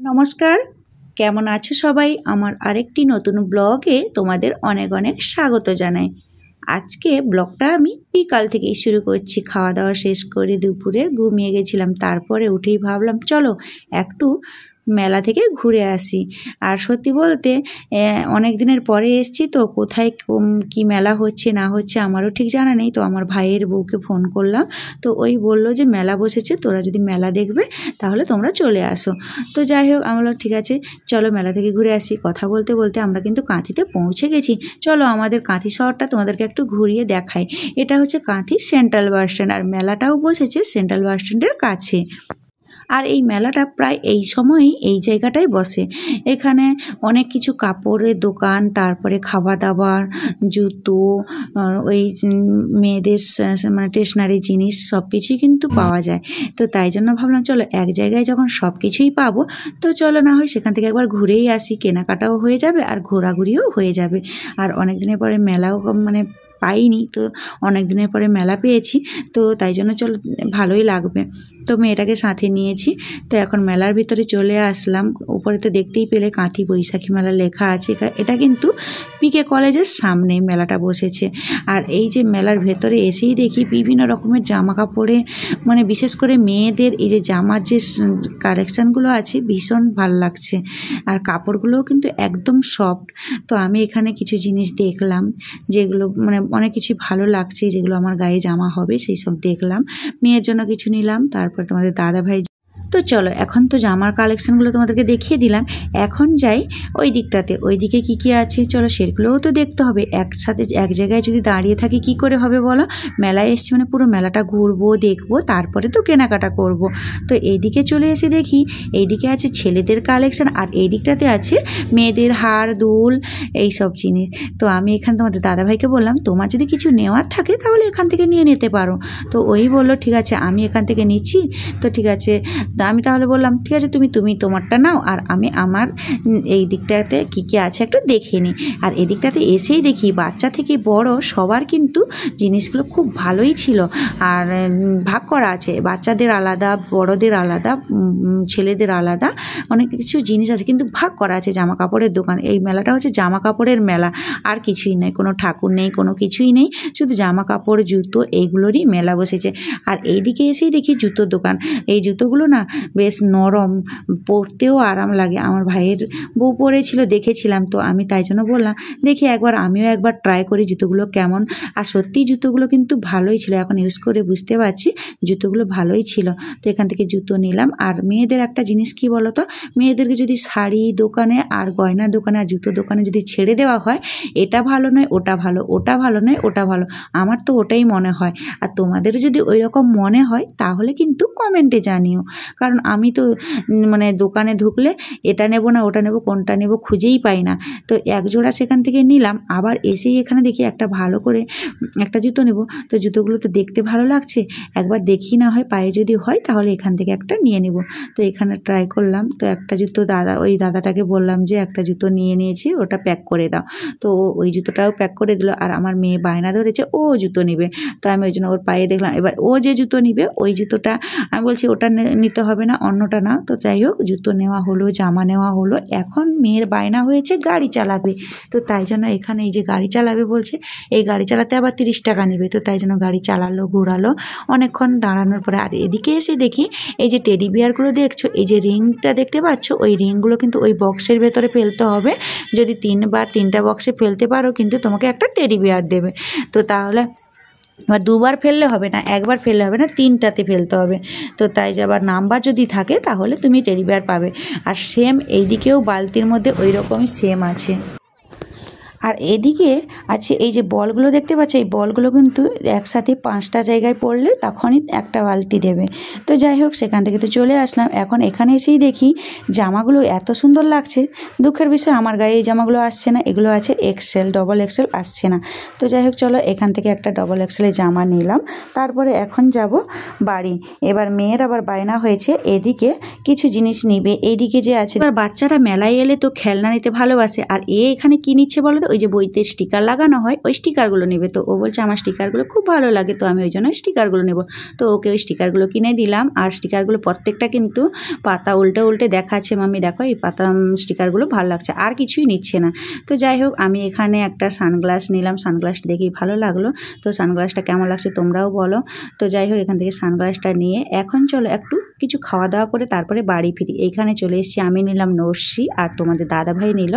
নমস্কার, কেমন আছো সবাই? আমার আরেকটি নতুন ব্লগে তোমাদের অনেক অনেক স্বাগত জানাই। আজকে ব্লগটা আমি বিকাল থেকেই শুরু করছি। খাওয়া দাওয়া শেষ করে দুপুরে ঘুমিয়ে গেছিলাম, তারপরে উঠেই ভাবলাম চলো একটু মেলা থেকে ঘুরে আসি। আর সত্যি বলতে অনেক দিনের পরে এসেছি, তো কোথায় কি মেলা হচ্ছে না হচ্ছে আমারও ঠিক জানা নেই। তো আমার ভাইয়ের বউকে ফোন করলাম, তো ওই বললো যে মেলা বসেছে, তোরা যদি মেলা দেখবে তাহলে তোমরা চলে আসো। তো যাই হোক, আমরা বললাম ঠিক আছে চলো মেলা থেকে ঘুরে আসি। কথা বলতে বলতে আমরা কিন্তু কাঁথিতে পৌঁছে গেছি। চলো আমাদের কাঁথি শহরটা তোমাদেরকে একটু ঘুরিয়ে দেখাই। এটা হচ্ছে কাঁথি সেন্ট্রাল বাস স্ট্যান্ড, আর মেলাটাও বসেছে সেন্ট্রাল বাস স্ট্যান্ডের কাছে। আর এই মেলাটা প্রায় এই সময়ই এই জায়গাটায় বসে। এখানে অনেক কিছু কাপড়ের দোকান, তারপরে খাওয়া দাওয়ার, জুতো, ওই মেয়েদের মানে স্টেশনারি জিনিস সব কিছুই কিন্তু পাওয়া যায়। তো তাই জন্য ভাবলাম চলো এক জায়গায় যখন সব কিছুই পাবো, তো চলো না হয় সেখান থেকে একবার ঘুরেই আসি। কেনাকাটাও হয়ে যাবে আর ঘোরাঘুরিও হয়ে যাবে। আর অনেক দিনের পরে মেলাও মানে পাইনি, তো অনেক দিনের পরে মেলা পেয়েছি, তো তাই জন্য চলো ভালোই লাগবে। তো মেয়েটাকে সাথে নিয়েছি। তো এখন মেলার ভিতরে চলে আসলাম। উপরে তো দেখতেই পেলে কাঁথি বৈশাখী মেলা লেখা আছে। এটা কিন্তু পিকে কলেজের সামনে মেলাটা বসেছে। আর এই যে মেলার ভেতরে এসেই দেখি বিভিন্ন রকমের জামা কাপড়ে, মানে বিশেষ করে মেয়েদের এই যে জামার যে কালেকশানগুলো আছে ভীষণ ভালো লাগছে। আর কাপড়গুলোও কিন্তু একদম সফট। তো আমি এখানে কিছু জিনিস দেখলাম যেগুলো মানে অনেক কিছুই ভালো লাগছে, যেগুলো আমার গায়ে জামা হবে সেই সব দেখলাম। মেয়ের জন্য কিছু নিলাম, তারপর তোমাদের দাদা ভাই। তো চলো এখন তো জামার কালেকশানগুলো তোমাদেরকে দেখিয়ে দিলাম, এখন যাই ওই দিকটাতে। ওই দিকে কী কী আছে চলো সেগুলোও তো দেখতে হবে। একসাথে এক জায়গায় যদি দাঁড়িয়ে থাকি কি করে হবে বলো? মেলায় এসছি মানে পুরো মেলাটা ঘুরবো, দেখবো, তারপরে তো কেনাকাটা করব। তো এইদিকে চলে এসে দেখি এইদিকে আছে ছেলেদের কালেকশান, আর এই দিকটাতে আছে মেয়েদের হার দুল এইসব জিনিস। তো আমি এখানে তোমাদের দাদাভাইকে বললাম তোমার যদি কিছু নেওয়ার থাকে তাহলে এখান থেকে নিয়ে নিতে পারো। তো ওই বললো ঠিক আছে আমি এখান থেকে নিচ্ছি। তো ঠিক আছে, আমি তাহলে বললাম ঠিক আছে তুমি তোমারটা নাও, আর আমি আমার এই দিকটাতে কী কী আছে একটু দেখে নিই। আর এদিকটাতে এসেই দেখি বাচ্চা থেকে বড় সবার কিন্তু জিনিসগুলো খুব ভালোই ছিল। আর ভাগ করা আছে, বাচ্চাদের আলাদা, বড়দের আলাদা, ছেলেদের আলাদা, অনেক কিছু জিনিস আছে কিন্তু ভাগ করা আছে। জামা কাপড়ের দোকান, এই মেলাটা হচ্ছে জামা কাপড়ের মেলা, আর কিছুই নেই, কোনো ঠাকুর নেই, কোনো কিছুই নেই, শুধু জামা কাপড় জুতো এইগুলোরই মেলা বসেছে। আর এইদিকে এসেই দেখি জুতোর দোকান। এই জুতোগুলো না বেশ নরম, পরতেও আরাম লাগে। আমার ভাইয়ের বউ পরেছিল, দেখেছিলাম, তো আমি তাই জন্য বললাম দেখি আমিও একবার ট্রাই করি জুতোগুলো কেমন। আর সত্যিই জুতোগুলো কিন্তু ভালোই ছিল, এখন ইউজ করে বুঝতে পারছি জুতোগুলো ভালোই ছিল। তো এখান থেকে জুতো নিলাম। আর মেয়েদের একটা জিনিস কি বলো তো, মেয়েদেরকে যদি শাড়ি দোকানে আর গয়না দোকানে আর জুতো দোকানে যদি ছেড়ে দেওয়া হয়, এটা ভালো নয় ওটা ভালো, ওটা ভালো নয় ওটা ভালো, আমার তো ওটাই মনে হয়। আর তোমাদের যদি ওই রকম মনে হয় তাহলে কিন্তু কমেন্টে জানিও, কারণ আমি তো মানে দোকানে ঢুকলে এটা নেব না ওটা নেব, কোনটা নেব খুঁজেই পাই না। তো এক জোড়া সেখান থেকে নিলাম, আবার এসেই এখানে দেখি একটা ভালো করে একটা জুতো নেব। তো জুতোগুলো তো দেখতে ভালো লাগছে, একবার দেখি না হয় পায়ে যদি হয় তাহলে এখান থেকে একটা নিয়ে নেব। তো এখানে ট্রাই করলাম। তো একটা জুতো ওই দাদাটাকে বললাম যে একটা জুতো নিয়ে নিয়েছি, ওটা প্যাক করে দাও। তো ওই জুতোটাও প্যাক করে দিল। আর আমার মেয়ে বায়না ধরেছে ও জুতো নেবে, তো আমি ওই জন্য ওর পায়ে দেখলাম। এবার ও যে জুতো নিবে ওই জুতোটা আমি বলছি ওটা নিতে হবে না, অন্যটা নাও। তো যাই হোক জুতো নেওয়া হলো, জামা নেওয়া হলো। এখন মেয়ের বায়না হয়েছে গাড়ি চালাবে, তো তাই জন্য এখানে এই যে গাড়ি চালাবে বলছে, এই গাড়ি চালাতে আবার 30 টাকা নেবে। তো তাই জন্য গাড়ি চালালো, ঘোরালো অনেকক্ষণ দাঁড়ানোর পরে। আর এদিকে এসে দেখি এই যে টেডি বিয়ারগুলো দেখছো, এই যে রিংটা দেখতে পাচ্ছ, ওই রিংগুলো কিন্তু ওই বক্সের ভেতরে ফেলতে হবে। যদি 3টা বক্সে ফেলতে পারো কিন্তু তোমাকে একটা টেডি বিয়ার দেবে। তো তাহলে বা 2বার ফেললে হবে না, একবার ফেললে হবে না, 3টাতে ফেলতে হবে। তো তাই আবার নাম্বার যদি থাকে তাহলে তুমি টেডি বিয়ার পাবে। আর সেম এইদিকেও বালতির মধ্যে ওই রকমই সেম আছে। আর এদিকে আছে এই যে বলগুলো দেখতে পাচ্ছ, এই বলগুলো কিন্তু একসাথে 5টা জায়গায় পড়লে তখনই একটা বালতি দেবে। তো যাই হোক সেখান থেকে তো চলে আসলাম। এখন এখানে এসেই দেখি জামাগুলো এত সুন্দর লাগছে। দুঃখের বিষয় আমার গায়ে এই জামাগুলো আসছে না, এগুলো আছে XL, ডবল XL আসছে না। তো যাই হোক চলো এখান থেকে একটা ডবল XL জামা নিলাম। তারপরে এখন যাব বাড়ি। এবার মেয়ের আবার বায়না হয়েছে এদিকে কিছু জিনিস নিবে। এইদিকে যে আছে, এবার বাচ্চারা মেলায় এলে তো খেলনা নিতে ভালোবাসে। আর এখানে কি নিচ্ছে বলো তো, ওই যে বইতে স্টিকার লাগানো হয় ওই স্টিকারগুলো নেবে। তো ও বলছে আমার স্টিকারগুলো খুব ভালো লাগে, তো আমি ওই জন্য স্টিকারগুলো নেব। তো ওকে ওই স্টিকারগুলো কিনে দিলাম। আর স্টিকারগুলো প্রত্যেকটা কিন্তু পাতা উল্টে উল্টে দেখাচ্ছে, মাম্মি দেখো এই পাতা স্টিকারগুলো ভালো লাগছে, আর কিছুই নিচ্ছে না। তো যাই হোক আমি এখানে একটা সানগ্লাস নিলাম, সানগ্লাসটা দেখেই ভালো লাগলো। তো সানগ্লাসটা কেমন লাগছে তোমরাও বলো। তো যাই হোক এখান থেকে সানগ্লাসটা নিয়ে এখন চলো একটু কিছু খাওয়া দাওয়া করে তারপরে বাড়ি ফিরি। এইখানে চলে এসেছি, আমি নিলাম লস্যি আর তোমাদের দাদাভাই নিল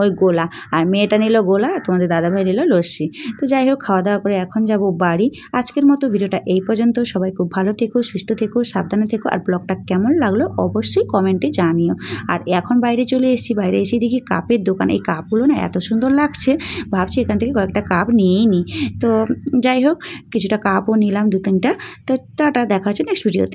ওই গোলা, আর মেয়েটা নিল গোলা আর তোমাদের দাদাভাই নিল লস্যি। তো যাই হোক খাওয়া দাওয়া করে এখন যাব বাড়ি। আজকের মতো ভিডিওটা এই পর্যন্ত। সবাই খুব ভালো থেকো, সুস্থ থেকো, সাবধানে থেকো। আর ব্লগটা কেমন লাগলো অবশ্যই কমেন্টে জানিও। আর এখন বাইরে চলে এসেছি, বাইরে এসে দেখি কাপের দোকান। এই কাপগুলো না এত সুন্দর লাগছে, ভাবছি এখান থেকে কয়েকটা কাপ নিয়েই নিই। তো যাই হোক কিছুটা কাপও নিলাম, 2-3টা। তো টাটা, দেখা হচ্ছে নেক্সট ভিডিওতে।